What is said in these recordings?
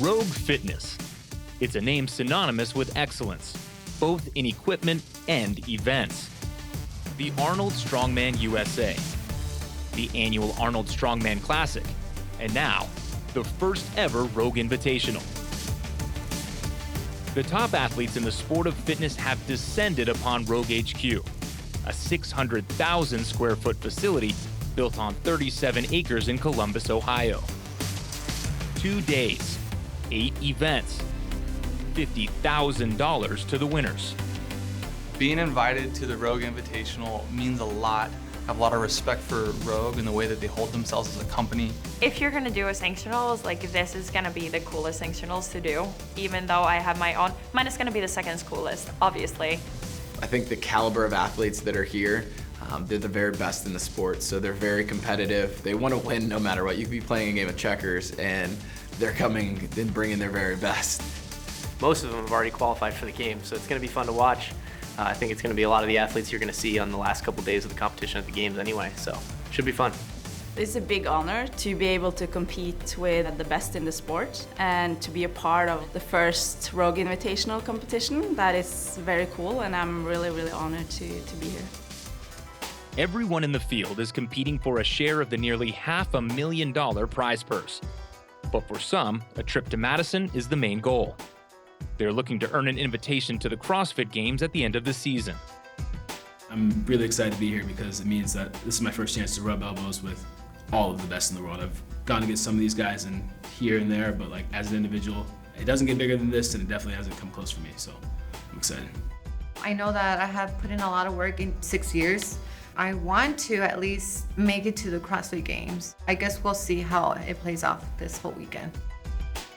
Rogue Fitness. It's a name synonymous with excellence, both in equipment and events. The Arnold Strongman USA, the annual Arnold Strongman Classic, and now, the first ever Rogue Invitational. The top athletes in the sport of fitness have descended upon Rogue HQ, a 600,000 square foot facility built on 37 acres in Columbus, Ohio. 2 days, 8 events, $50,000 to the winners. Being invited to the Rogue Invitational means a lot. I have a lot of respect for Rogue and the way that they hold themselves as a company. If you're gonna do a sanctionals, like this is gonna be the coolest sanctionals to do. Even though I have my own, mine is gonna be the second coolest, obviously. I think the caliber of athletes that are here, they're the very best in the sport, so they're very competitive. They want to win no matter what. You could be playing a game of checkers and they're coming and bringing their very best. Most of them have already qualified for the game, so it's going to be fun to watch. I think it's going to be a lot of the athletes you're going to see on the last couple days of the competition at the games anyway, so should be fun. It's a big honor to be able to compete with the best in the sport and to be a part of the first Rogue Invitational competition. That is very cool, and I'm really, really honored to be here. Everyone in the field is competing for a share of the nearly $500,000 prize purse. But for some, a trip to Madison is the main goal. They're looking to earn an invitation to the CrossFit Games at the end of the season. I'm really excited to be here because it means that this is my first chance to rub elbows with all of the best in the world. I've gotten to get some of these guys in here and there, but like as an individual, it doesn't get bigger than this, and it definitely hasn't come close for me, so I'm excited. I know that I have put in a lot of work in 6 years. I want to at least make it to the CrossFit Games. I guess we'll see how it plays off this whole weekend.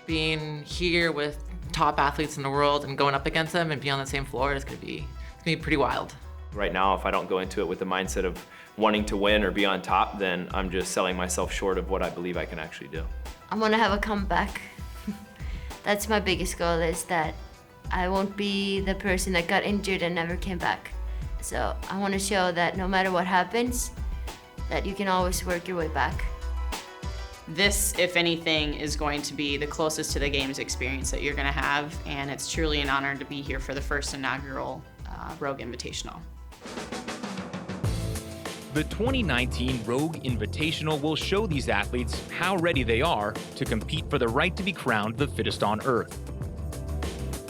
Being here with top athletes in the world and going up against them and being on the same floor is gonna be pretty wild. Right now, if I don't go into it with the mindset of wanting to win or be on top, then I'm just selling myself short of what I believe I can actually do. I want to have a comeback. That's my biggest goal, is that I won't be the person that got injured and never came back. So I want to show that no matter what happens, that you can always work your way back. This, if anything, is going to be the closest to the games experience that you're going to have, and it's truly an honor to be here for the first inaugural Rogue Invitational. The 2019 Rogue Invitational will show these athletes how ready they are to compete for the right to be crowned the fittest on earth.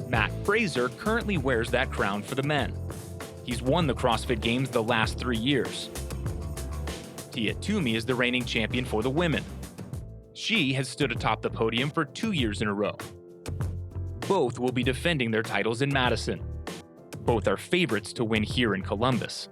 Matt Fraser currently wears that crown for the men. He's won the CrossFit Games the last 3 years. Tia Toomey is the reigning champion for the women. She has stood atop the podium for 2 years in a row. Both will be defending their titles in Madison. Both are favorites to win here in Columbus.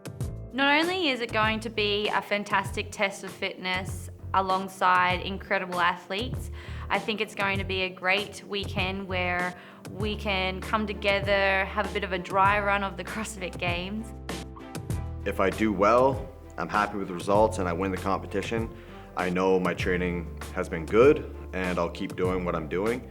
Not only is it going to be a fantastic test of fitness alongside incredible athletes, I think it's going to be a great weekend where we can come together, have a bit of a dry run of the CrossFit Games. If I do well, I'm happy with the results and I win the competition, I know my training has been good and I'll keep doing what I'm doing.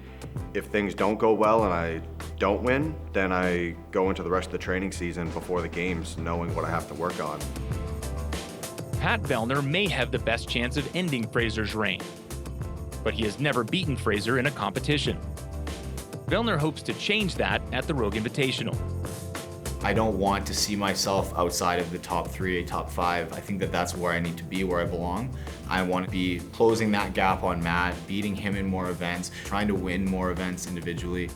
If things don't go well and I don't win, then I go into the rest of the training season before the games knowing what I have to work on. Pat Vellner may have the best chance of ending Fraser's reign, but he has never beaten Fraser in a competition. Vellner hopes to change that at the Rogue Invitational. I don't want to see myself outside of the top 3, top 5. I think that that's where I need to be, where I belong. I want to be closing that gap on Matt, beating him in more events, trying to win more events individually.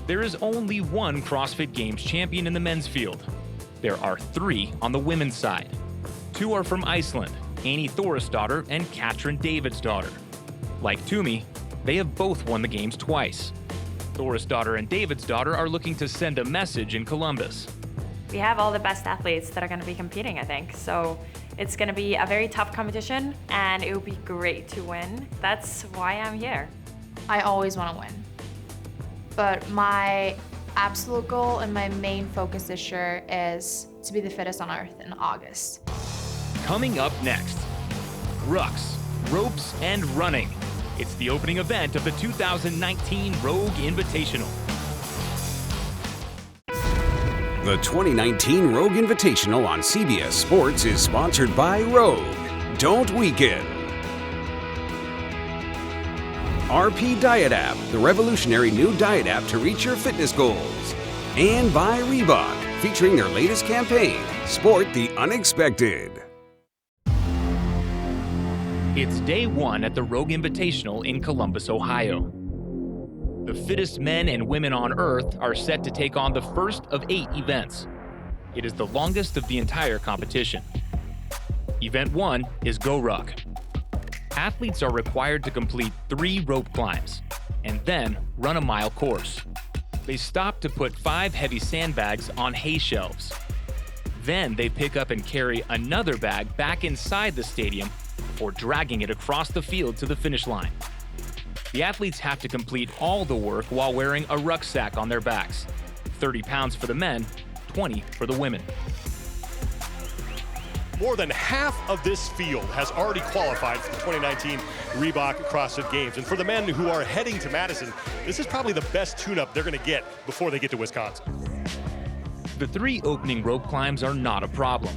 There is only one CrossFit Games champion in the men's field. There are 3 on the women's side. 2 are from Iceland, Annie Thorisdottir and Katrin Davidsdottir. Like Toomey, they have both won the games twice. Thorisdottir and Davidsdottir are looking to send a message in Columbus. We have all the best athletes that are going to be competing, I think. So it's going to be a very tough competition, and it will be great to win. That's why I'm here. I always want to win. But my absolute goal and my main focus this year is to be the fittest on earth in August. Coming up next, rucks, ropes, and running. It's the opening event of the 2019 Rogue Invitational. The 2019 Rogue Invitational on CBS Sports is sponsored by Rogue. Don't weaken. RP Diet App, the revolutionary new diet app to reach your fitness goals. And by Reebok, featuring their latest campaign, Sport the Unexpected. It's day one at the Rogue Invitational in Columbus, Ohio. The fittest men and women on Earth are set to take on the first of 8 events. It is the longest of the entire competition. Event 1 is Go Ruck. Athletes are required to complete 3 rope climbs and then run a mile course. They stop to put 5 heavy sandbags on hay shelves. Then they pick up and carry another bag back inside the stadium before dragging it across the field to the finish line. The athletes have to complete all the work while wearing a rucksack on their backs. 30 pounds for the men, 20 for the women. More than half of this field has already qualified for the 2019 Reebok CrossFit Games. And for the men who are heading to Madison, this is probably the best tune-up they're going to get before they get to Wisconsin. The 3 opening rope climbs are not a problem,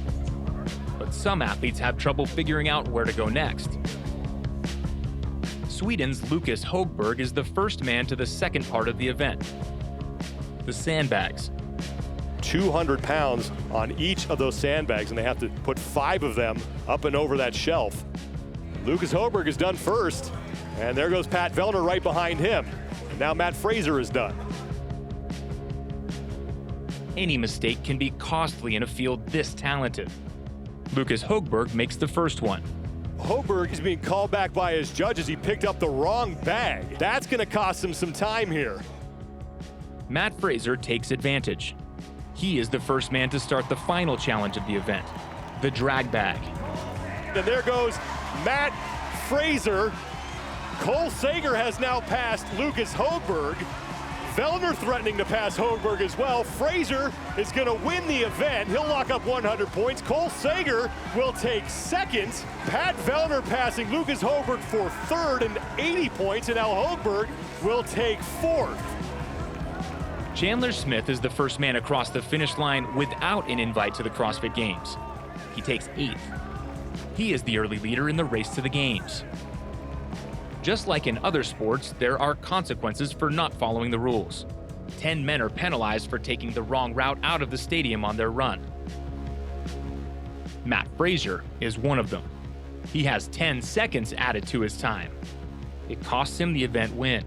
but some athletes have trouble figuring out where to go next. Sweden's Lucas Högberg is the first man to the second part of the event, the sandbags. 200 pounds on each of those sandbags, and they have to put 5 of them up and over that shelf. Lucas Högberg is done first, and there goes Pat Vellner right behind him. And now Matt Fraser is done. Any mistake can be costly in a field this talented. Lucas Högberg makes the first one. Högberg is being called back by his judges. He picked up the wrong bag. That's going to cost him some time here. Matt Fraser takes advantage. He is the first man to start the final challenge of the event, the drag bag. And there goes Matt Fraser. Cole Sager has now passed Lucas Högberg. Vellner threatening to pass Högberg as well. Fraser is going to win the event. He'll lock up 100 points. Cole Sager will take second. Pat Vellner passing Lucas Högberg for third and 80 points, and now Högberg will take fourth. Chandler Smith is the first man across the finish line without an invite to the CrossFit Games. He takes 8th. He is the early leader in the race to the Games. Just like in other sports, there are consequences for not following the rules. 10 men are penalized for taking the wrong route out of the stadium on their run. Matt Fraser is one of them. He has 10 seconds added to his time. It costs him the event win.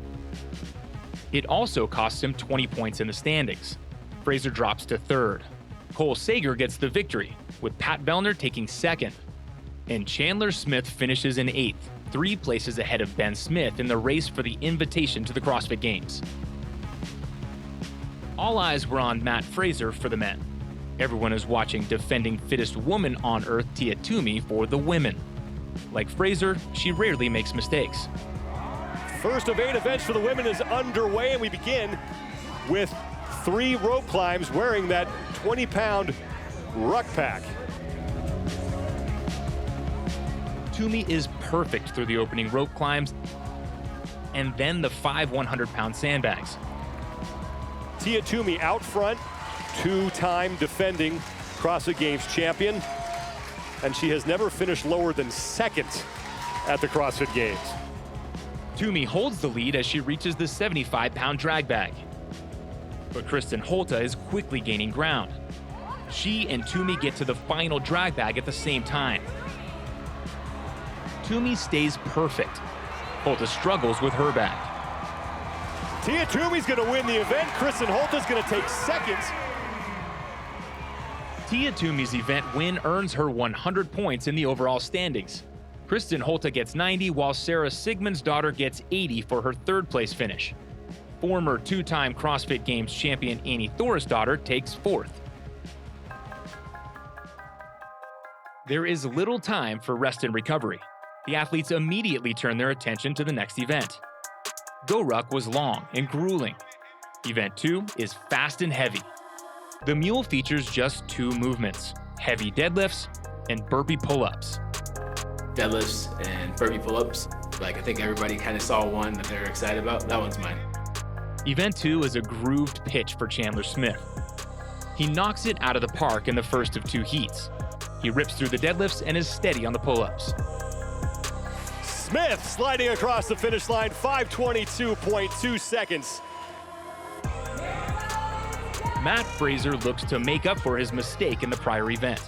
It also costs him 20 points in the standings. Fraser drops to 3rd. Cole Sager gets the victory, with Pat Vellner taking 2nd. And Chandler Smith finishes in 8th, 3 places ahead of Ben Smith in the race for the invitation to the CrossFit Games. All eyes were on Matt Fraser for the men. Everyone is watching defending fittest woman on earth Tia Toomey for the women. Like Fraser, she rarely makes mistakes. First of 8 events for the women is underway, and we begin with 3 rope climbs wearing that 20-pound ruck pack. Toomey is perfect through the opening rope climbs and then the 5 100-pound sandbags. Tia Toomey out front, 2-time defending CrossFit Games champion, and she has never finished lower than 2nd at the CrossFit Games. Toomey holds the lead as she reaches the 75-pound drag bag. But Kristen Holta is quickly gaining ground. She and Toomey get to the final drag bag at the same time. Toomey stays perfect. Holta struggles with her bag. Tia Toomey's going to win the event. Kristen Holta's going to take 2nd. Tia Toomey's event win earns her 100 points in the overall standings. Kristen Holta gets 90, while Sarah Sigmundsdottir gets 80 for her 3rd place finish. Former 2-time CrossFit Games champion Annie Thorisdottir takes 4th. There is little time for rest and recovery. The athletes immediately turn their attention to the next event. Go Ruck was long and grueling. Event 2 is fast and heavy. The Mule features just 2 movements, heavy deadlifts and burpee pull-ups. Deadlifts and burpee pull-ups. I think everybody kind of saw one that they're excited about. That one's mine. Event 2 is a grooved pitch for Chandler Smith. He knocks it out of the park in the first of 2 heats. He rips through the deadlifts and is steady on the pull-ups. Smith sliding across the finish line, 5:22.2 seconds. Matt Fraser looks to make up for his mistake in the prior event.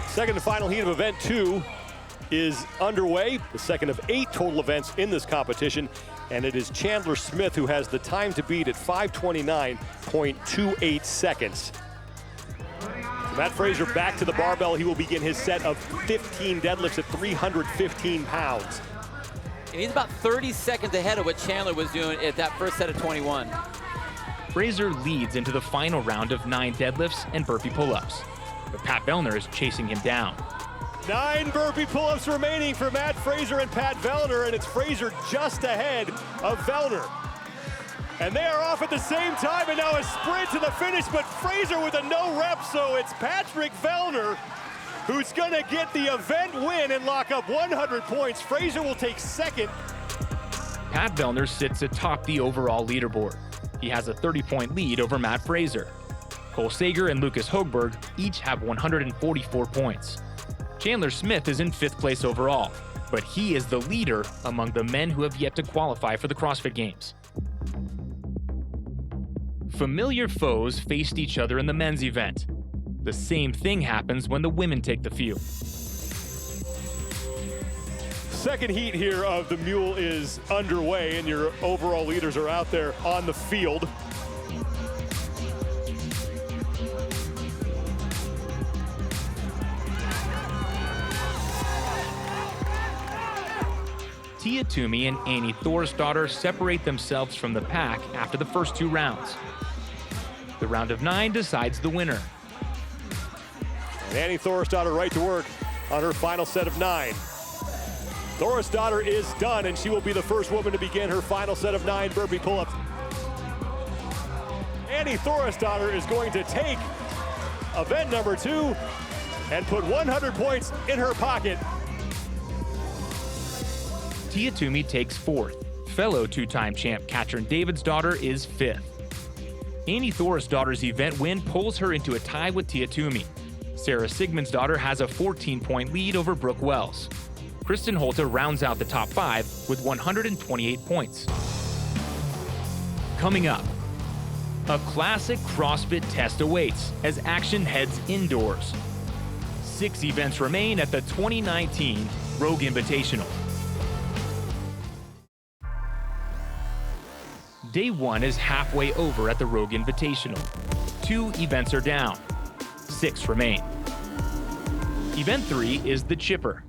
Second and final heat of event 2 is underway, the second of 8 total events in this competition, and it is Chandler Smith who has the time to beat at 5:29.28 seconds. Matt Fraser back to the barbell. He will begin his set of 15 deadlifts at 315 pounds. And he's about 30 seconds ahead of what Chandler was doing at that first set of 21. Fraser leads into the final round of 9 deadlifts and burpee pull-ups, but Pat Vellner is chasing him down. 9 burpee pull-ups remaining for Matt Fraser and Pat Vellner, and it's Fraser just ahead of Vellner. And they are off at the same time, and now a sprint to the finish, but Fraser with a no rep, so it's Patrick Vellner who's gonna get the event win and lock up 100 points. Fraser will take second. Pat Vellner sits atop the overall leaderboard. He has a 30-point lead over Matt Fraser. Cole Sager and Lucas Hogberg each have 144 points. Chandler Smith is in 5th place overall, but he is the leader among the men who have yet to qualify for the CrossFit Games. Familiar foes faced each other in the men's event. The same thing happens when the women take the field. Second heat here of the Mule is underway, and your overall leaders are out there on the field. Tia Toomey and Annie Thorisdottir separate themselves from the pack after the first 2 rounds. The round of 9 decides the winner. And Annie Thorisdottir right to work on her final set of 9. Thorisdottir is done, and she will be the first woman to begin her final set of 9 burpee pull-ups. Annie Thorisdottir is going to take event number 2 and put 100 points in her pocket. Tia Toomey takes 4th. Fellow 2-time champ Katrin Davidsdottir is 5th. Annie Thorisdottir's event win pulls her into a tie with Tia Toomey. Sarah Sigmundsdottir has a 14-point lead over Brooke Wells. Kristen Holte rounds out the top 5 with 128 points. Coming up, a classic CrossFit test awaits as action heads indoors. 6 events remain at the 2019 Rogue Invitational. Day 1 is halfway over at the Rogue Invitational. 2 events are down. 6 remain. Event 3 is the chipper.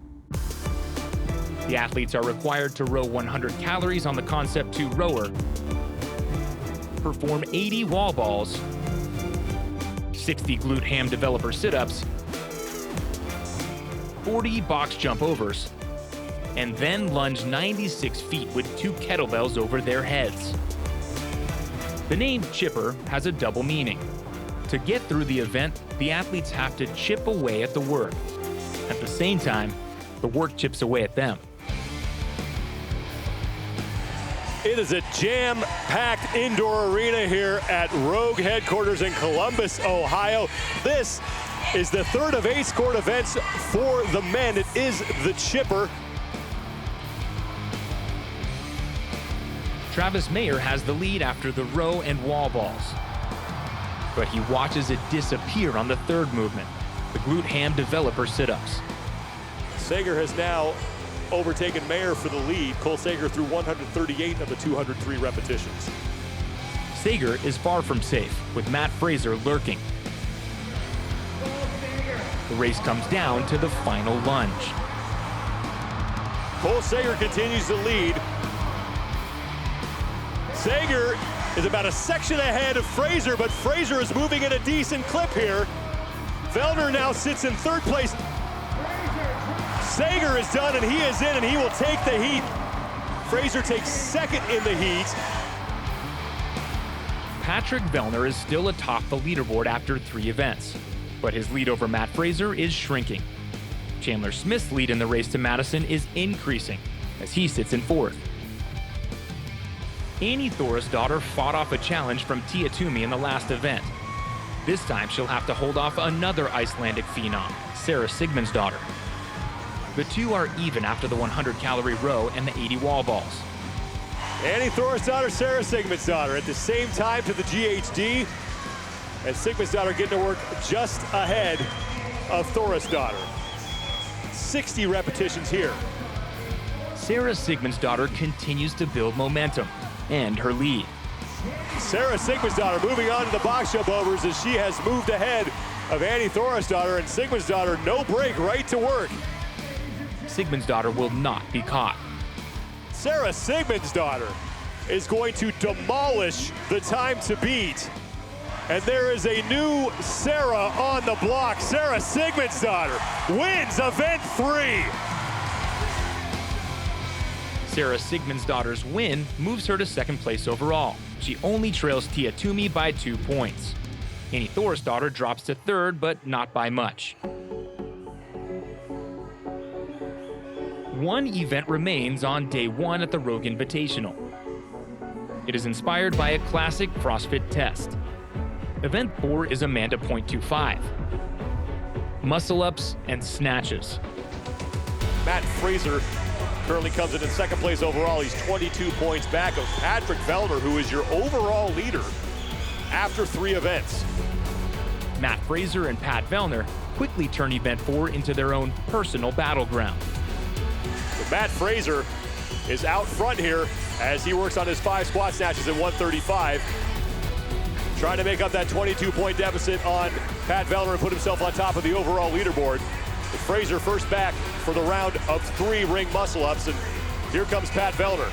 The athletes are required to row 100 calories on the Concept 2 rower, perform 80 wall balls, 60 glute ham developer sit-ups, 40 box jump overs, and then lunge 96 feet with 2 kettlebells over their heads. The name chipper has a double meaning. To get through the event, the athletes have to chip away at the work. At the same time, the work chips away at them. It is a jam-packed indoor arena here at Rogue headquarters in Columbus, Ohio. This is the 3rd of 8 scored events for the men. It is the chipper. Travis Mayer has the lead after the row and wall balls. But he watches it disappear on the 3rd movement, the glute ham developer sit-ups. Sager has now overtaken Mayer for the lead. Cole Sager threw 138 of the 203 repetitions. Sager is far from safe, with Matt Fraser lurking. The race comes down to the final lunge. Cole Sager continues to lead. Sager is about a section ahead of Fraser, but Fraser is moving at a decent clip here. Vellner now sits in 3rd place. Sager is done, and he is in, and he will take the heat. Fraser takes 2nd in the heat. Patrick Vellner is still atop the leaderboard after 3 events, but his lead over Matt Fraser is shrinking. Chandler Smith's lead in the race to Madison is increasing, as he sits in 4th. Annie Thorisdottir fought off a challenge from Tia Toomey in the last event. This time she'll have to hold off another Icelandic phenom, Sarah Sigmundsdottir. The two are even after the 100-calorie row and the 80 wall balls. Annie Thorisdottir, Sarah Sigmundsdottir at the same time to the GHD. And Sigmundsdottir getting to work just ahead of Thorisdottir. 60 repetitions here. Sarah Sigmundsdottir continues to build momentum and her lead. Sarah Sigmundsdottir moving on to the box jump overs as she has moved ahead of Annie Thorisdottir, and Sigmundsdottir no break, right to work. Sigmundsdottir will not be caught. Sarah Sigmundsdottir is going to demolish the time to beat. And there is a new Sarah on the block. Sarah Sigmundsdottir wins event 3. Sarah Sigmundsdottir's win moves her to second place overall. She only trails Tia Toomey by 2 points. Annie Thorisdottir drops to third, but not by much. One event remains on day 1 at the Rogue Invitational. It is inspired by a classic CrossFit test. Event 4 is Amanda .25. Muscle-ups and snatches. Matt Fraser currently comes in second place overall. He's 22 points back of Patrick Vellner, who is your overall leader after 3 events. Matt Fraser and Pat Vellner quickly turn Event 4 into their own personal battleground. But Matt Fraser is out front here as he works on his 5 squat snatches at 135. Trying to make up that 22-point deficit on Pat Vellner and put himself on top of the overall leaderboard. But Fraser first back for the round of 3 ring muscle-ups, and here comes Pat Vellner.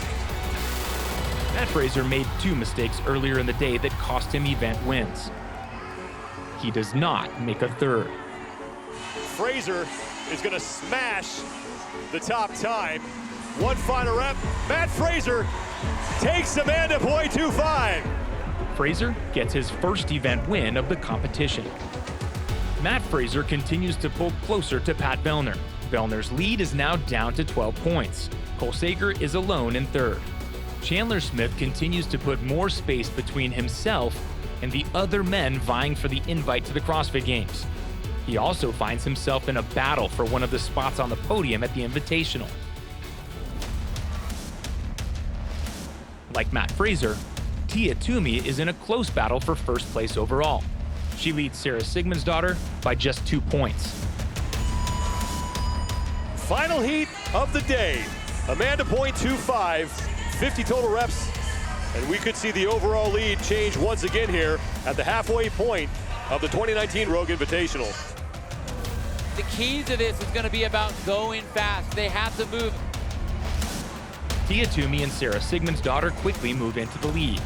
Matt Fraser made 2 mistakes earlier in the day that cost him event wins. He does not make a third. Fraser is going to smash the top time. One final rep. Matt Fraser takes Amanda .25. Fraser gets his first event win of the competition. Matt Fraser continues to pull closer to Pat Vellner. Vellner's lead is now down to 12 points. Cole Sager is alone in third. Chandler Smith continues to put more space between himself and the other men vying for the invite to the CrossFit Games. He also finds himself in a battle for one of the spots on the podium at the Invitational. Like Matt Fraser, Tia Toomey is in a close battle for first place overall. She leads Sarah Sigmundsdottir by just 2 points. Final heat of the day. Amanda .25, 50 total reps, and we could see the overall lead change once again here at the halfway point of the 2019 Rogue Invitational. The key to this is going to be about going fast. They have to move. Tia Toomey and Sarah Sigmundsdottir quickly move into the lead.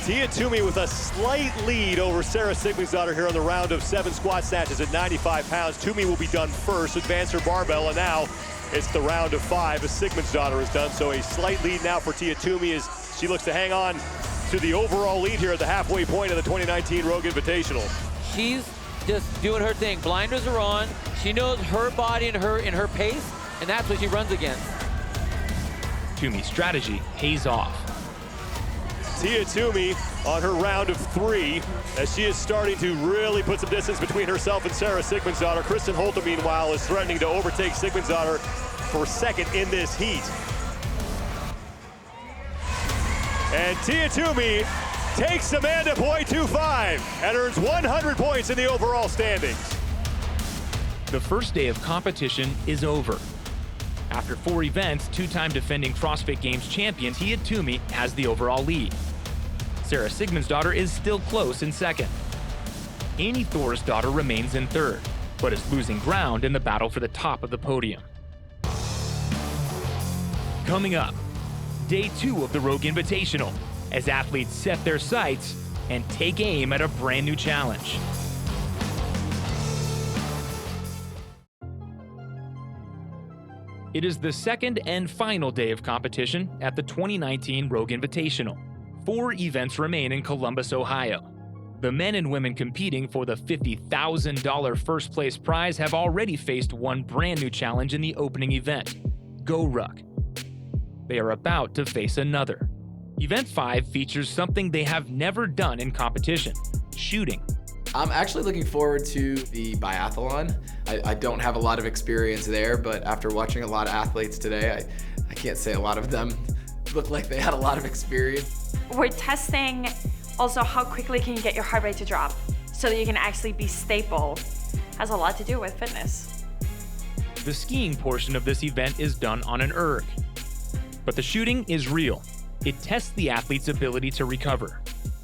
Tia Toomey with a slight lead over Sarah Sigmundsdottir here on the round of 7 squat snatches at 95 pounds. Toomey will be done first, advance her barbell, and now it's the round of 5 as Sigmundsdottir is done. So a slight lead now for Tia Toomey as she looks to hang on to the overall lead here at the halfway point of the 2019 Rogue Invitational. She's just doing her thing. Blinders are on. She knows her body and her pace, and that's what she runs against. Toomey's strategy pays off. Tia Toomey on her round of 3 as she is starting to really put some distance between herself and Sarah Sigmundsdottir. Kristen Holter, meanwhile, is threatening to overtake Sigmundsdottir for second in this heat. And Tia Toomey takes Amanda .25 and earns 100 points in the overall standings. The first day of competition is over. After 4 events, 2-time defending CrossFit Games champion Tia Toomey has the overall lead. Sarah Sigmundsdottir is still close in second. Annie Thorisdottir remains in third, but is losing ground in the battle for the top of the podium. Coming up, day 2 of the Rogue Invitational, as athletes set their sights and take aim at a brand new challenge. It is the second and final day of competition at the 2019 Rogue Invitational. 4 events remain in Columbus, Ohio. The men and women competing for the $50,000 first place prize have already faced one brand new challenge in the opening event, Go Ruck. They are about to face another. Event 5 features something they have never done in competition, shooting. I'm actually looking forward to the biathlon. I don't have a lot of experience there, but after watching a lot of athletes today, I can't say a lot of them look like they had a lot of experience. We're testing also how quickly can you get your heart rate to drop so that you can actually be stable. Has a lot to do with fitness. The skiing portion of this event is done on an erg. But the shooting is real. It tests the athlete's ability to recover.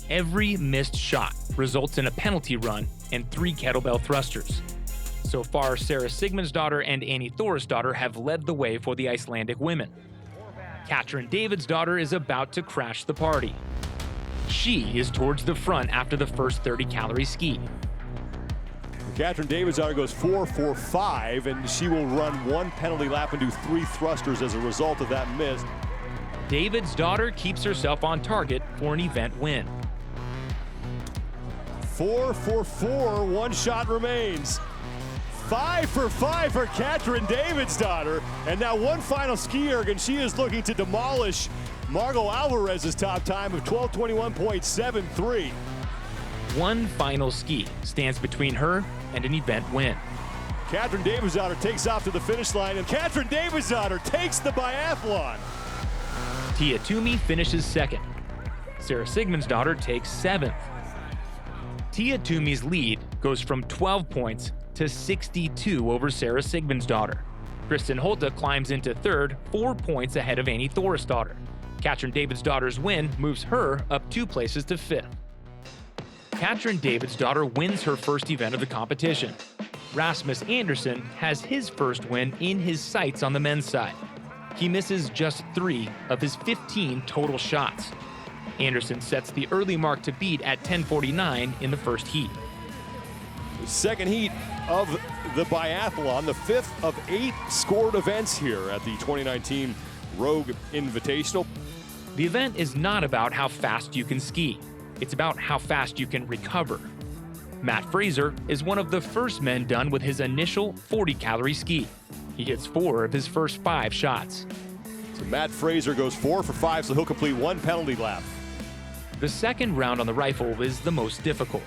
Every missed shot results in a penalty run and 3 kettlebell thrusters. So far, Sarah Sigmundsdottir and Annie Thorisdottir have led the way for the Icelandic women. Katrin Davidsdottir is about to crash the party. She is towards the front after the first 30-calorie ski. Katrin Davidsdottir goes 4.45, and she will run 1 penalty lap and do 3 thrusters as a result of that miss. Davidsdottir keeps herself on target for an event win. 4.44, 1 shot remains. 5 for 5 for Katrin Davidsdottir, and now 1 final ski erg, and she is looking to demolish Margot Alvarez's top time of 12:21.73. 1 final ski stands between her and an event win. Katrin Davidsdottir takes off to the finish line, and Katrin Davidsdottir takes the biathlon. Tia Toomey finishes 2nd. Sarah Sigmundsdottir takes 7th. Tia Toomey's lead goes from 12 points to 62 over Sarah Sigmundsdottir. Kristen Holte climbs into 3rd, 4 points ahead of Annie Thorisdottir. Katrin Davidsdottir's win moves her up 2 places to 5th. Katrin Davidsdottir wins her first event of the competition. Rasmus Andersen has his first win in his sights on the men's side. He misses just 3 of his 15 total shots. Andersen sets the early mark to beat at 10:49 in the first heat. The second heat of the biathlon, the 5th of 8 scored events here at the 2019 Rogue Invitational. The event is not about how fast you can ski. It's about how fast you can recover. Matt Fraser is one of the first men done with his initial 40-calorie ski. He hits 4 of his first 5 shots. So Matt Fraser goes 4 for 5, so he'll complete 1 penalty lap. The second round on the rifle is the most difficult.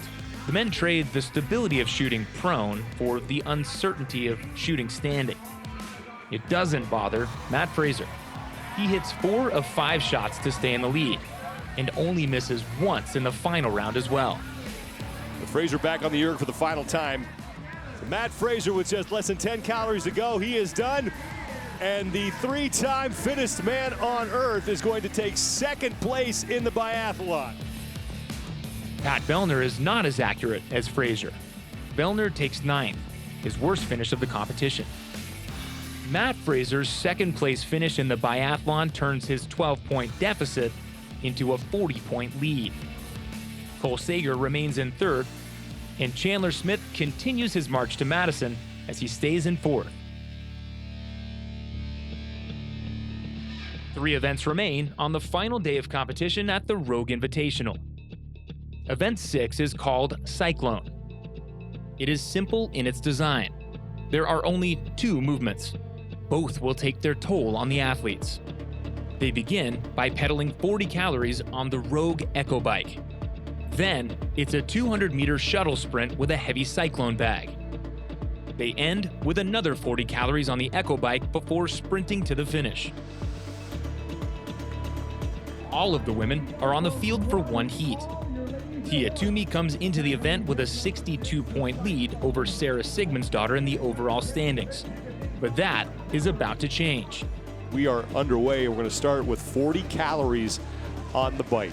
The men trade the stability of shooting prone for the uncertainty of shooting standing. It doesn't bother Matt Fraser. He hits 4 of 5 shots to stay in the lead, and only misses once in the final round as well. With Fraser back on the erg for the final time. So Matt Fraser with just less than 10 calories to go, he is done. And the 3-time fittest man on earth is going to take 2nd place in the biathlon. Pat Vellner is not as accurate as Fraser. Vellner takes 9th, his worst finish of the competition. Matt Fraser's 2nd place finish in the biathlon turns his 12-point deficit into a 40-point lead. Cole Sager remains in 3rd, and Chandler Smith continues his march to Madison as he stays in 4th. 3 events remain on the final day of competition at the Rogue Invitational. Event 6 is called Cyclone. It is simple in its design. There are only 2 movements. Both will take their toll on the athletes. They begin by pedaling 40 calories on the Rogue Echo Bike. Then, it's a 200-meter shuttle sprint with a heavy Cyclone bag. They end with another 40 calories on the Echo Bike before sprinting to the finish. All of the women are on the field for 1 heat. Tia Toomey comes into the event with a 62-point lead over Sarah Sigmundsdottir in the overall standings. But that is about to change. We are underway. We're going to start with 40 calories on the bike.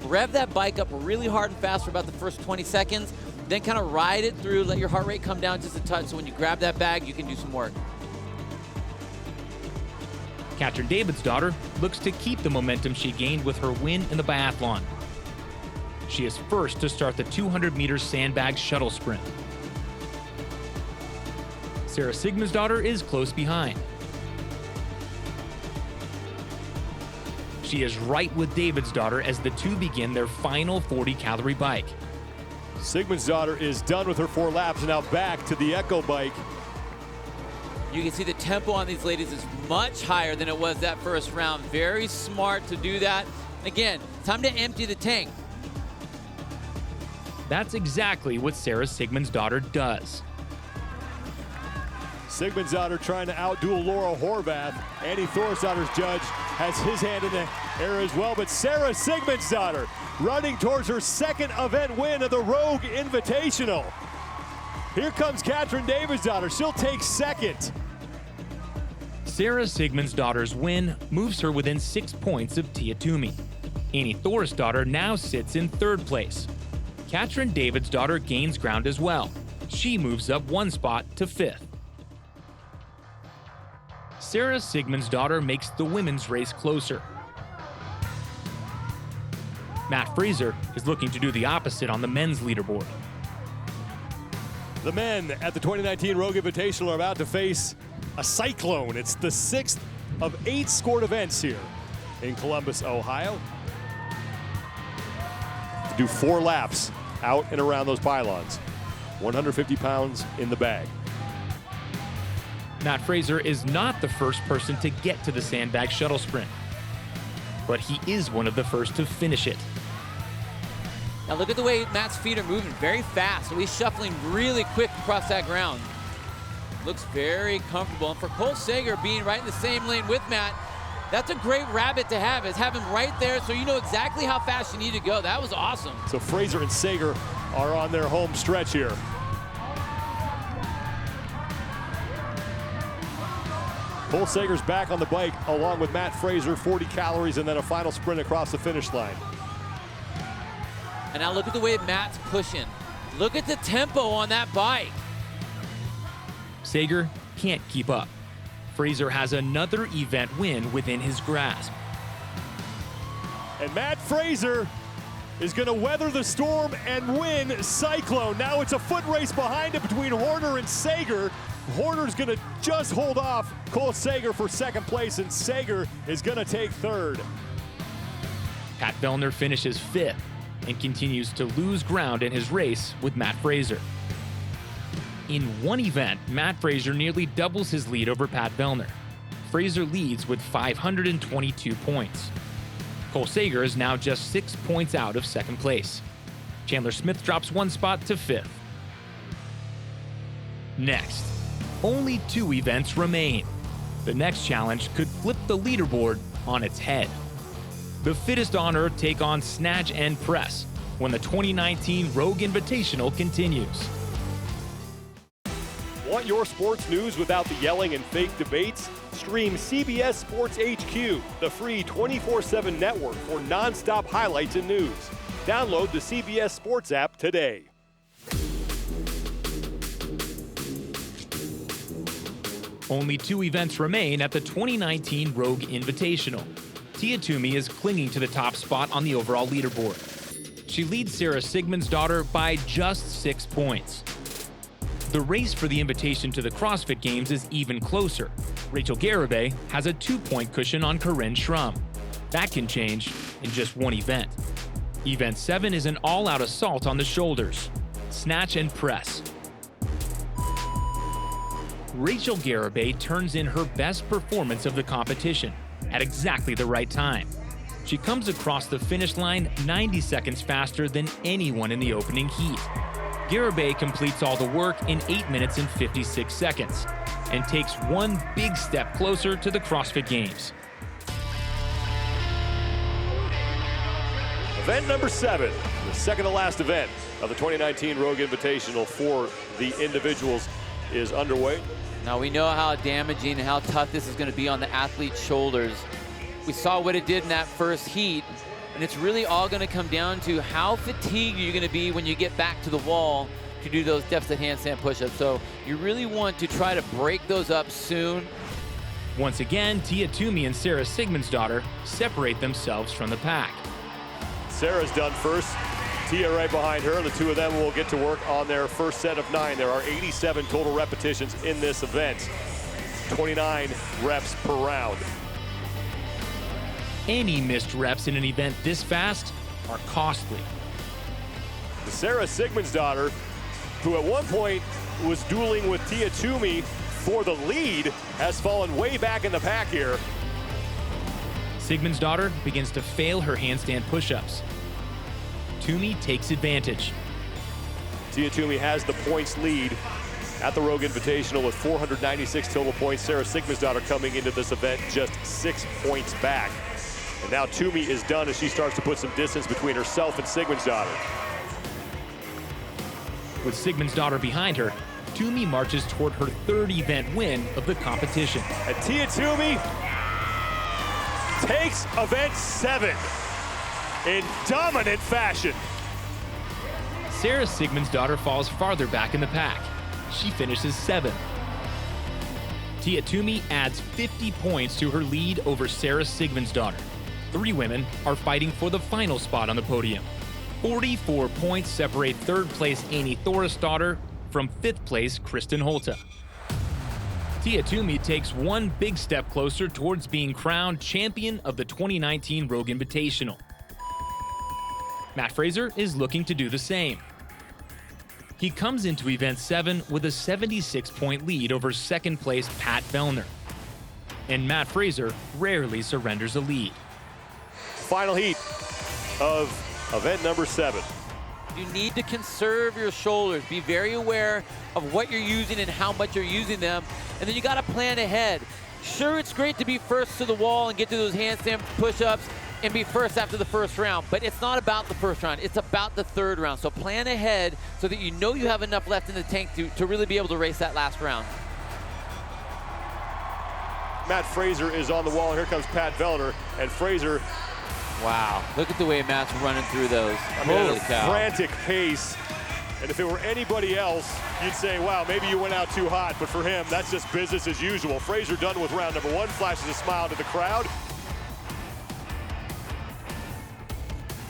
Rev that bike up really hard and fast for about the first 20 seconds, then kind of ride it through, let your heart rate come down just a touch, so when you grab that bag, you can do some work. Katrin Davidsdottir looks to keep the momentum she gained with her win in the biathlon. She is first to start the 200-meter sandbag shuttle sprint. Sarah Sigmundsdottir is close behind. She is right with Davidsdottir as the 2 begin their final 40-calorie bike. Sigmundsdottir is done with her 4 laps and now back to the Echo Bike. You can see the tempo on these ladies is much higher than it was that first round. Very smart to do that. Again, time to empty the tank. That's exactly what Sarah Sigmundsdottir does. Sigmundsdottir trying to outduel Laura Horvath. Annie Thorsdottir's judge has his hand in the air as well, but Sarah Sigmundsdottir running towards her second event win of the Rogue Invitational. Here comes Katrin Davidsdottir. She'll take second. Sarah Sigmundsdottir's win moves her within 6 points of Tia Toomey. Annie Thorsdottir now sits in third place. Katrin Davidsdottir gains ground as well. She moves up 1 spot to 5th. Sarah Sigmundsdottir makes the women's race closer. Matt Fraser is looking to do the opposite on the men's leaderboard. The men at the 2019 Rogue Invitational are about to face a Cyclone. It's the 6th of 8 scored events here in Columbus, Ohio. Do 4 laps out and around those pylons. 150 pounds in the bag. Matt Fraser is not the first person to get to the sandbag shuttle sprint, but he is one of the first to finish it. Now look at the way Matt's feet are moving very fast. So he's shuffling really quick across that ground. Looks very comfortable. And for Cole Sager being right in the same lane with Matt, that's a great rabbit to have, is have him right there so you know exactly how fast you need to go. That was awesome. So Fraser and Sager are on their home stretch here. Cole Sager's back on the bike along with Matt Fraser, 40 calories, and then a final sprint across the finish line. And now look at the way Matt's pushing. Look at the tempo on that bike. Sager can't keep up. Fraser has another event win within his grasp. And Matt Fraser is going to weather the storm and win Cyclone. Now it's a foot race behind it between Horner and Sager. Horner's going to just hold off Cole Sager for second place, and Sager is going to take third. Pat Vellner finishes 5th and continues to lose ground in his race with Matt Fraser. In one event, Matt Fraser nearly doubles his lead over Pat Vellner. Fraser leads with 522 points. Cole Sager is now just 6 points out of second place. Chandler Smith drops 1 spot to 5th. Next, only 2 events remain. The next challenge could flip the leaderboard on its head. The fittest on Earth take on Snatch and Press when the 2019 Rogue Invitational continues. Want your sports news without the yelling and fake debates? Stream CBS Sports HQ, the free 24/7 network for non-stop highlights and news. Download the CBS Sports app today. Only 2 events remain at the 2019 Rogue Invitational. Tia Toomey is clinging to the top spot on the overall leaderboard. She leads Sarah Sigmundsdottir by just 6 points. The race for the invitation to the CrossFit Games is even closer. Rachel Garibay has a 2-point cushion on Corinne Schrum. That can change in just one event. Event 7 is an all-out assault on the shoulders, snatch and press. Rachel Garibay turns in her best performance of the competition at exactly the right time. She comes across the finish line 90 seconds faster than anyone in the opening heat. Garibay completes all the work in 8 minutes and 56 seconds and takes one big step closer to the CrossFit Games. Event number 7, the second to last event of the 2019 Rogue Invitational for the individuals is underway. Now we know how damaging and how tough this is going to be on the athlete's shoulders. We saw what it did in that first heat, and it's really all going to come down to how fatigued you're going to be when you get back to the wall to do those deficit handstand push-ups. So you really want to try to break those up soon. Once again, Tia Toomey and Sarah Sigmundsdottir separate themselves from the pack. Sarah's done first. Tia right behind her. The 2 of them will get to work on their first set of 9. There are 87 total repetitions in this event. 29 reps per round. Any missed reps in an event this fast are costly. Sarah Sigmundsdottir, who at one point was dueling with Tia Toomey for the lead, has fallen way back in the pack here. Sigmundsdottir begins to fail her handstand push-ups. Toomey takes advantage. Tia Toomey has the points lead at the Rogue Invitational with 496 total points. Sarah Sigmundsdottir coming into this event just 6 points back. And now Toomey is done as she starts to put some distance between herself and Sigmundsdottir. With Sigmundsdottir behind her, Toomey marches toward her third event win of the competition. And Tia Toomey takes event 7 in dominant fashion. Sarah Sigmundsdottir falls farther back in the pack. She finishes 7th. Tia Toomey adds 50 points to her lead over Sarah Sigmundsdottir. 3 women are fighting for the final spot on the podium. 44 points separate third place Amy Thorisdottir from 5th place Kristen Holta. Tia Toomey takes one big step closer towards being crowned champion of the 2019 Rogue Invitational. Matt Fraser is looking to do the same. He comes into event 7 with a 76-point lead over 2nd place Pat Vellner. And Matt Fraser rarely surrenders a lead. Final heat of event number 7. You need to conserve your shoulders. Be very aware of what you're using and how much you're using them. And then you got to plan ahead. Sure, it's great to be first to the wall and get to those handstand push-ups and be first after the first round, but it's not about the first round, it's about the third round. So plan ahead so that you know you have enough left in the tank to really be able to race that last round. Matt Fraser is on the wall, and here comes Pat Vellner, and Fraser. Wow, look at the way Matt's running through those. Holy cow. Frantic pace. And if it were anybody else, you'd say, wow, maybe you went out too hot, but for him, that's just business as usual. Fraser done with round number 1, flashes a smile to the crowd.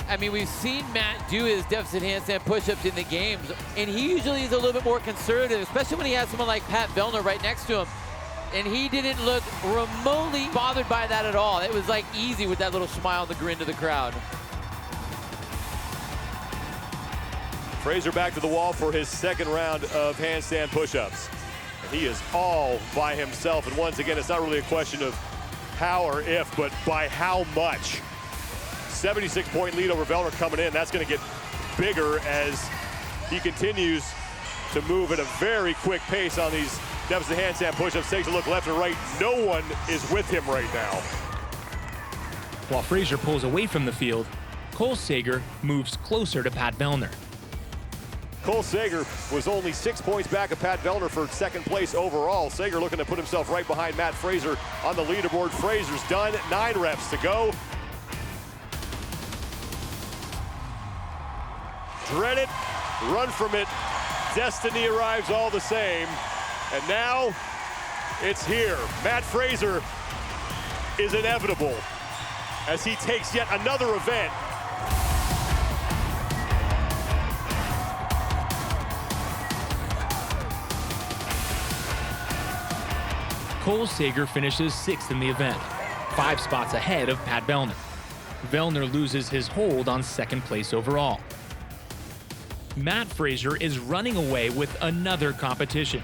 I mean, we've seen Matt do his deficit handstand push-ups in the games, and he usually is a little bit more conservative, especially when he has someone like Pat Vellner right next to him. And he didn't look remotely bothered by that at all. It was like easy with that little smile and the grin to the crowd. Fraser back to the wall for his 2nd round of handstand push-ups. He is all by himself, and once again, it's not really a question of how or if, but by how much. 76-point lead over Vellner coming in. That's going to get bigger as he continues to move at a very quick pace on these deficit handstand push-ups. Takes a look left and right. No one is with him right now. While Fraser pulls away from the field, Cole Sager moves closer to Pat Vellner. Cole Sager was only 6 points back of Pat Vellner for 2nd place overall. Sager looking to put himself right behind Matt Fraser on the leaderboard. Fraser's done, 9 reps to go. Dread it, run from it. Destiny arrives all the same. And now it's here. Matt Fraser is inevitable as he takes yet another event. Cole Sager finishes 6th in the event, 5 spots ahead of Pat Vellner. Vellner loses his hold on 2nd place overall. Matt Fraser is running away with another competition.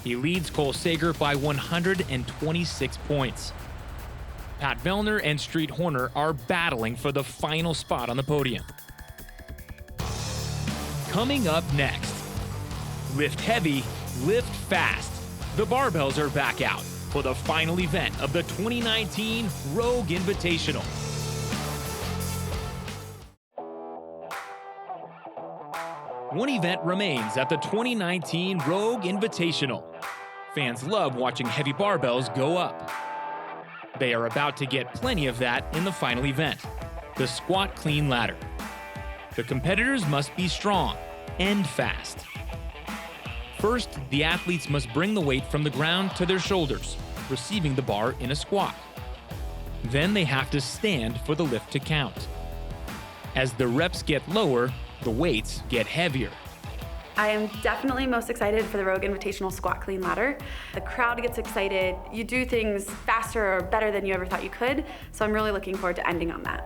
He leads Cole Sager by 126 points. Pat Vellner and Street Horner are battling for the final spot on the podium. Coming up next, lift heavy, lift fast. The barbells are back out for the final event of the 2019 Rogue Invitational. One event remains at the 2019 Rogue Invitational. Fans love watching heavy barbells go up. They are about to get plenty of that in the final event, the squat clean ladder. The competitors must be strong and fast. First, the athletes must bring the weight from the ground to their shoulders, receiving the bar in a squat. Then they have to stand for the lift to count. As the reps get lower, the weights get heavier. I am definitely most excited for the Rogue Invitational Squat Clean Ladder. The crowd gets excited. You do things faster or better than you ever thought you could, so I'm really looking forward to ending on that.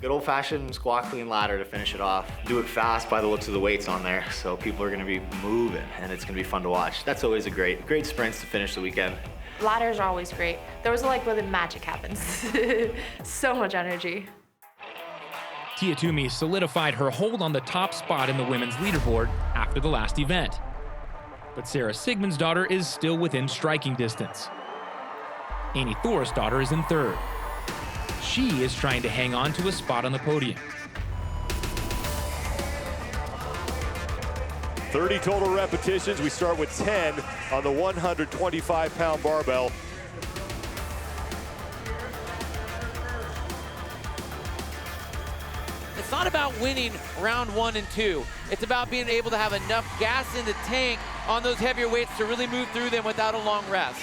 Good old-fashioned squat clean ladder to finish it off. Do it fast by the looks of the weights on there, so people are gonna be moving and it's gonna be fun to watch. That's always a great sprints to finish the weekend. Ladders are always great. There was like where the magic happens. So much energy. Tia Toomey solidified her hold on the top spot in the women's leaderboard after the last event. But Sarah Sigmundsdottir is still within striking distance. Amy Thorisdottir is in third. She is trying to hang on to a spot on the podium. 30 total repetitions. We start with 10 on the 125-pound barbell. It's not about winning round 1 and 2. It's about being able to have enough gas in the tank on those heavier weights to really move through them without a long rest.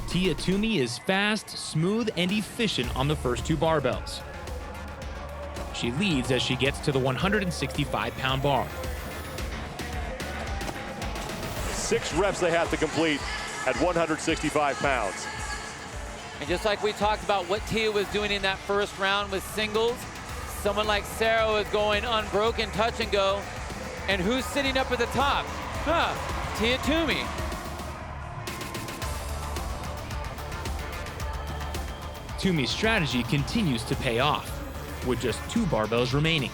Tia Toomey is fast, smooth, and efficient on the first 2 barbells. She leads as she gets to the 165-pound bar. 6 reps they have to complete at 165 pounds. And just like we talked about what Tia was doing in that first round with singles, someone like Sarah was going unbroken, touch and go. And who's sitting up at the top? Tia Toomey. Toomey's strategy continues to pay off, with just 2 barbells remaining.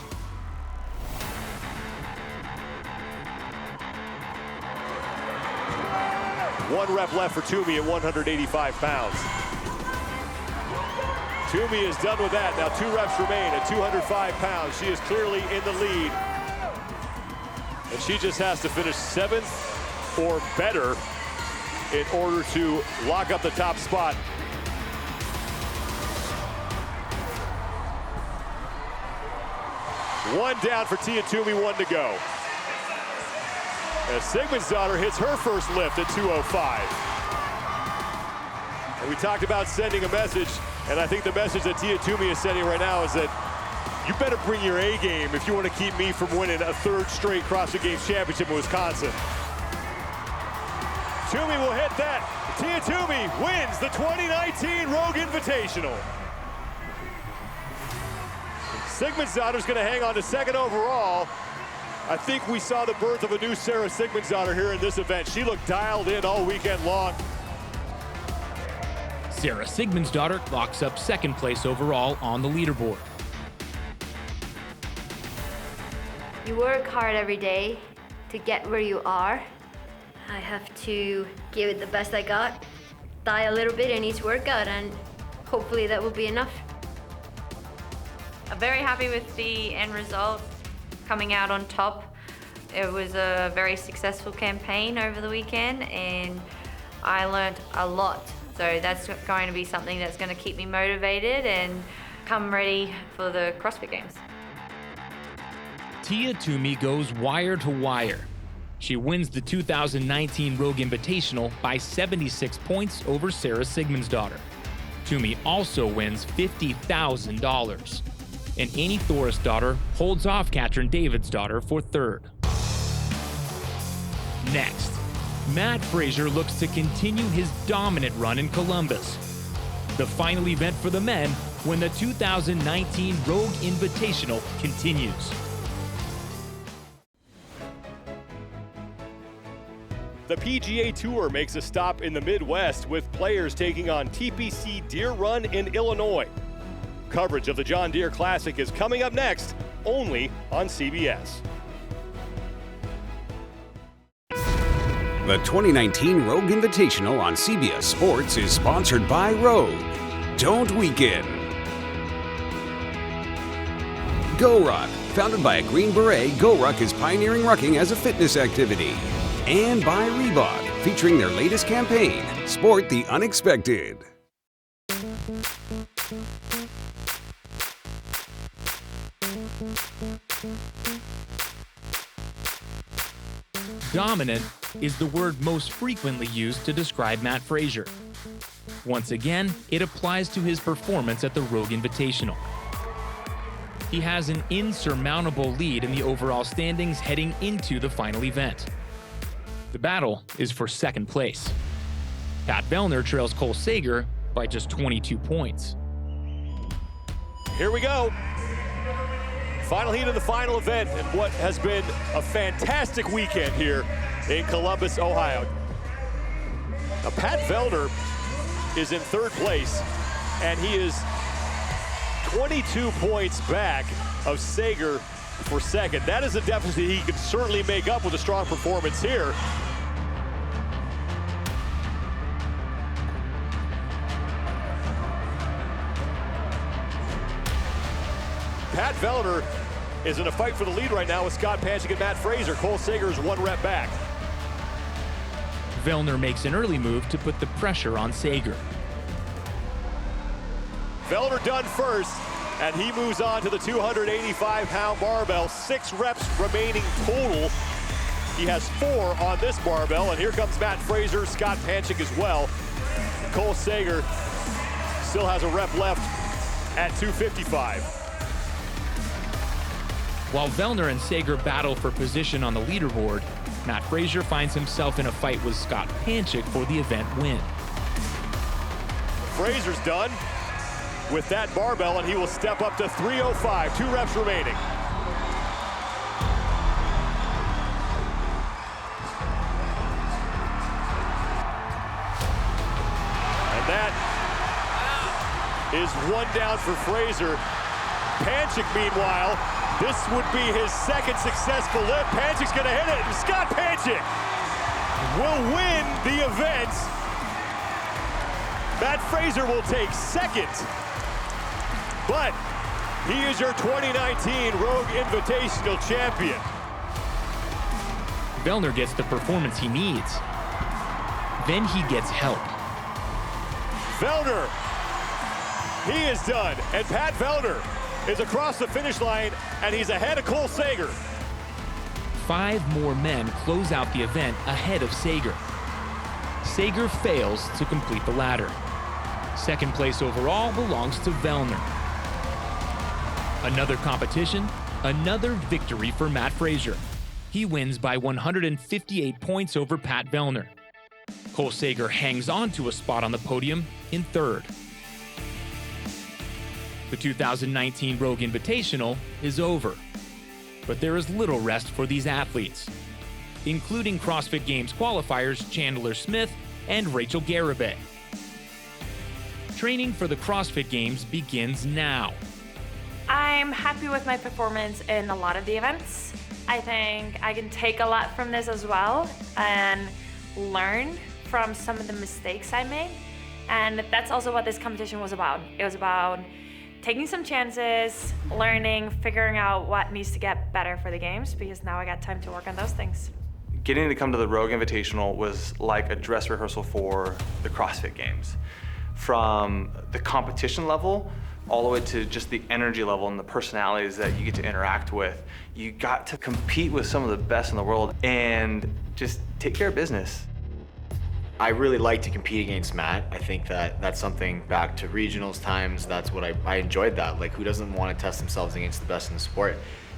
One rep left for Toomey at 185 pounds. Toomey is done with that. Now 2 reps remain at 205 pounds. She is clearly in the lead. And she just has to finish 7th or better in order to lock up the top spot. One down for Tia Toomey, 1 to go. As Sigmundsdottir hits her first lift at 205. And we talked about sending a message, and I think the message that Tia Toomey is sending right now is that you better bring your A game if you want to keep me from winning a 3rd straight CrossFit Games championship in Wisconsin. Toomey will hit that. Tia Toomey wins the 2019 Rogue Invitational. Sigmundsdottir's going to hang on to 2nd overall. I think we saw the birth of a new Sarah Sigmundsdottir here in this event. She looked dialed in all weekend long. Sarah Sigmundsdottir locks up 2nd place overall on the leaderboard. You work hard every day to get where you are. I have to give it the best I got, die a little bit in each workout, and hopefully that will be enough. I'm very happy with the end result, coming out on top. It was a very successful campaign over the weekend, and I learned a lot. So that's going to be something that's going to keep me motivated and come ready for the CrossFit Games. Tia Toomey goes wire to wire. She wins the 2019 Rogue Invitational by 76 points over Sarah Sigmundsdottir. Toomey also wins $50,000. And Amy Thorisdottir holds off Katrin Davidsdottir for 3rd. Next, Matt Fraser looks to continue his dominant run in Columbus. The final event for the men when the 2019 Rogue Invitational continues. The PGA Tour makes a stop in the Midwest with players taking on TPC Deer Run in Illinois. Coverage of the John Deere Classic is coming up next, only on CBS. The 2019 Rogue Invitational on CBS Sports is sponsored by Rogue. Don't weaken. Go Ruck. Founded by a Green Beret, Go Ruck is pioneering rucking as a fitness activity. And by Reebok, featuring their latest campaign, Sport the Unexpected. Dominant is the word most frequently used to describe Matt Fraser. Once again, it applies to his performance at the Rogue Invitational. He has an insurmountable lead in the overall standings heading into the final event. The battle is for 2nd place. Pat Vellner trails Cole Sager by just 22 points. Here we go. Final heat of the final event and what has been a fantastic weekend here in Columbus, Ohio. Now, Pat Vellner is in 3rd place, and he is 22 points back of Sager for second. That is a deficit he can certainly make up with a strong performance here. Pat Vellner is in a fight for the lead right now with Scott Panchik and Matt Fraser. Cole Sager is 1 rep back. Vellner makes an early move to put the pressure on Sager. Vellner done first, and he moves on to the 285-pound barbell. 6 reps remaining total. He has 4 on this barbell, and here comes Matt Fraser, Scott Panchik as well. Cole Sager still has a rep left at 255. While Vellner and Sager battle for position on the leaderboard, Matt Fraser finds himself in a fight with Scott Panchik for the event win. Fraser's done with that barbell, and he will step up to 305, 2 reps remaining. And that is 1 down for Fraser. Panchik, meanwhile, this would be his 2nd successful lift. Panchik's gonna hit it, and Scott Panchik will win the event. Matt Fraser will take 2nd, but he is your 2019 Rogue Invitational champion. Vellner gets the performance he needs. Then he gets help. Vellner, he is done, and Pat Vellner is across the finish line, and he's ahead of Cole Sager. 5 more men close out the event ahead of Sager. Sager fails to complete the ladder. 2nd place overall belongs to Vellner. Another competition, another victory for Matt Fraser. He wins by 158 points over Pat Vellner. Cole Sager hangs on to a spot on the podium in 3rd. The 2019 Rogue Invitational is over, but there is little rest for these athletes, including CrossFit Games qualifiers Chandler Smith and Rachel Garibay. Training for the CrossFit Games begins now. I'm happy with my performance in a lot of the events. I think I can take a lot from this as well and learn from some of the mistakes I made. And that's also what this competition was about. It was about taking some chances, learning, figuring out what needs to get better for the games, because now I got time to work on those things. Getting to come to the Rogue Invitational was like a dress rehearsal for the CrossFit Games. From the competition level all the way to just the energy level and the personalities that you get to interact with. You got to compete with some of the best in the world and just take care of business. I really like to compete against Matt. I think that that's something back to regionals times, that's what I enjoyed that. Like, who doesn't want to test themselves against the best in the sport?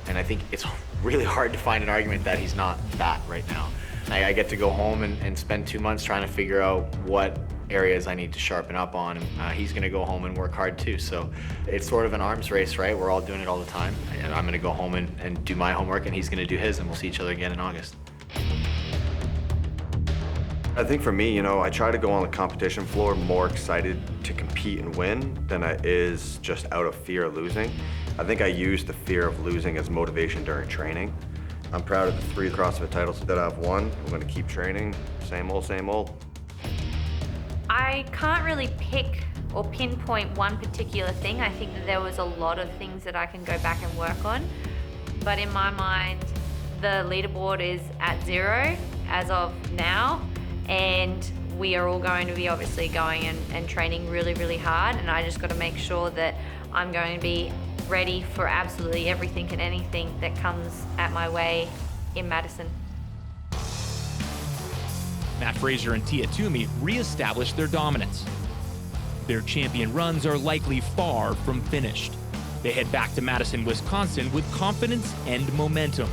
And I think it's really hard to find an argument that he's not that right now. I get to go home and spend 2 months trying to figure out what areas I need to sharpen up on. He's gonna go home and work hard too. So it's sort of an arms race, right? We're all doing it all the time. And I'm gonna go home and do my homework, and he's gonna do his, and we'll see each other again in August. I think for me, I try to go on the competition floor more excited to compete and win than I is just out of fear of losing. I think I use the fear of losing as motivation during training. I'm proud of the 3 CrossFit titles that I've won. I'm gonna keep training, same old, same old. I can't really pick or pinpoint one particular thing. I think that there was a lot of things that I can go back and work on. But in my mind, the leaderboard is at 0 as of now. And we are all going to be obviously going and training really, really hard. And I just got to make sure that I'm going to be ready for absolutely everything and anything that comes at my way in Madison. Matt Fraser and Tia Toomey re-established their dominance. Their champion runs are likely far from finished. They head back to Madison, Wisconsin with confidence and momentum.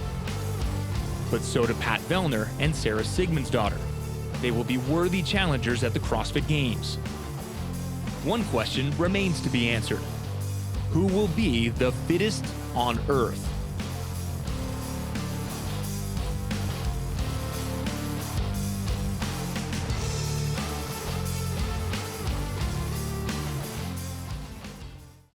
But so do Pat Vellner and Sarah Sigmundsdottir. They will be worthy challengers at the CrossFit Games. One question remains to be answered. Who will be the fittest on Earth?